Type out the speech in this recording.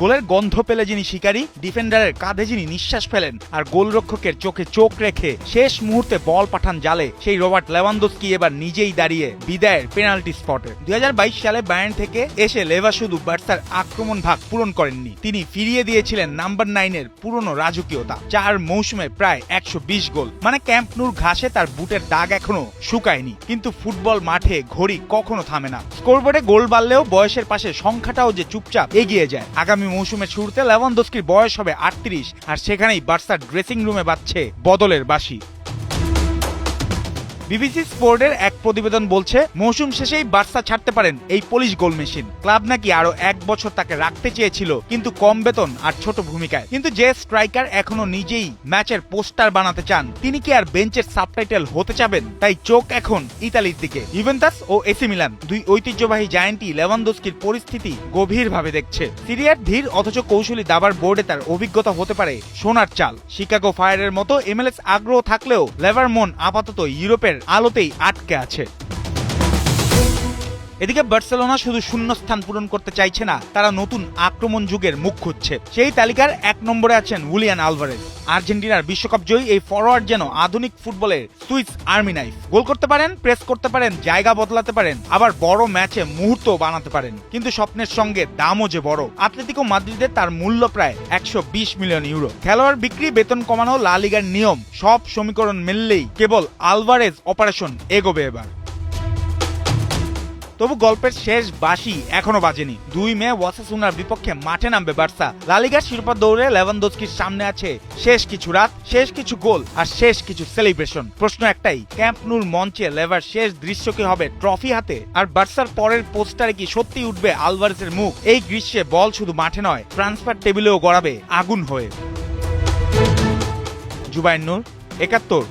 গোলের গন্ধ পেলে যিনি শিকারী, ডিফেন্ডারের কাঁধে যিনি নিঃশ্বাস ফেলেন আর গোলরক্ষকের চোখে চোখ রেখে শেষ মুহূর্তে বল পাঠান জালে, সেই রবার্ট লেভানদস্কি এবার নিজেই দাঁড়িয়ে বিদায়ের পেনাল্টি স্পটে। 2022 সালে বায়ার্ন থেকে এসে লেভা শুধু বার্সার আক্রমণ ভাগ পূরণ করেননি, তিনি ফিরিয়ে দিয়েছিলেন নাম্বার 9 এর পুরনো রাজকীয়তা। 4 মৌসুমে প্রায় 120 গোল, মানে ক্যাম্প নুর ঘাসে তার বুটের দাগ এখনো শুকায়নি। কিন্তু ফুটবল মাঠে ঘড়ি কখনো থামে না। স্কোরবোর্ডে গোল বাড়লেও বয়সের পাশে সংখ্যাটাও যে চুপচাপ এগিয়ে যায়। আগামী মৌসুমের শুরুতে লেভানদস্কির বয়স হবে 38, আর সেখানেই বার্সার ড্রেসিং রুমে বাজছে বদলের বাঁশি। বিবিসি স্পোর্টের এক প্রতিবেদন বলছে, মৌসুম শেষেই বার্সা ছাড়তে পারেন এই পোলিশ গোল মেশিন। ক্লাব নাকি আরো 1 বছর তাকে রাখতে চেয়েছিল, কিন্তু কম বেতন আর ছোট ভূমিকায়। কিন্তু যে স্ট্রাইকার এখনো নিজেই ম্যাচের পোস্টার বানাতে চান, তিনি কি আর বেঞ্চের সাবটাইটেল হতে চাবেন? তাই চোখ এখন ইতালির দিকে। ইউভেন্টাস ও এসি মিলান, দুই ঐতিহ্যবাহী জায়ান্টই লেভানদস্কির পরিস্থিতি গভীরভাবে দেখছে। সিরিয়ার ধীর অথচ কৌশলী দাবার বোর্ডে তার অভিজ্ঞতা হতে পারে সোনার চাল। শিকাগো ফায়ারের মতো MLS আগ্রহ থাকলেও লেভার মন আপাতত ইউরোপের আলোতেই আটকে আছে। এদিকে বার্সেলোনা শুধু শূন্যস্থান পূরণ করতে চাইছে না, তারা নতুন আক্রমণ যুগের মুখ খুঁজছে। সেই তালিকার 1 নম্বরে আছেন হুলিয়ান আলভারেজ। আর্জেন্টিনার বিশ্বকাপ জয়ী এই ফরওয়ার্ড যেন আধুনিক ফুটবলের সুইস আর্মি নাইফ। গোল করতে পারেন, প্রেস করতে পারেন, জায়গা বদলাতে পারেন, আবার বড় ম্যাচে মুহূর্ত বানাতে পারেন। কিন্তু স্বপ্নের সঙ্গে দামও যে বড়। আতলেতিকো মাদ্রিদে তার মূল্য প্রায় 120 মিলিয়ন ইউরো। খেলোয়াড় বিক্রি, বেতন কমানো, লা লিগার নিয়ম, সব সমীকরণ মিললেই কেবল আলভারেজ অপারেশন এগোবে এবার। তবু গল্পের শেষ বাঁশি এখনো বাজেনি। 2 মে ওয়াসাসুনার বিপক্ষে মাঠে নামবে বার্সা। লা লিগার শিরোপা দৌড়ে লেভানদস্কির সামনে আছে শেষ কিছু রাত, শেষ কিছু গোল আর শেষ কিছু সেলিব্রেশন। প্রশ্ন একটাই, ক্যাম্প নুর মঞ্চে লেভার শেষ দৃশ্য কি হবে ট্রফি হাতে? আর বার্সার পরের পোস্টারে কি সত্যি উঠবে আলভারেজের মুখ? এই গ্রীষ্মে বল শুধু মাঠে নয়, ট্রান্সফার টেবিলেও গড়াবে আগুন হয়ে। জুবায়ের নূর, 71।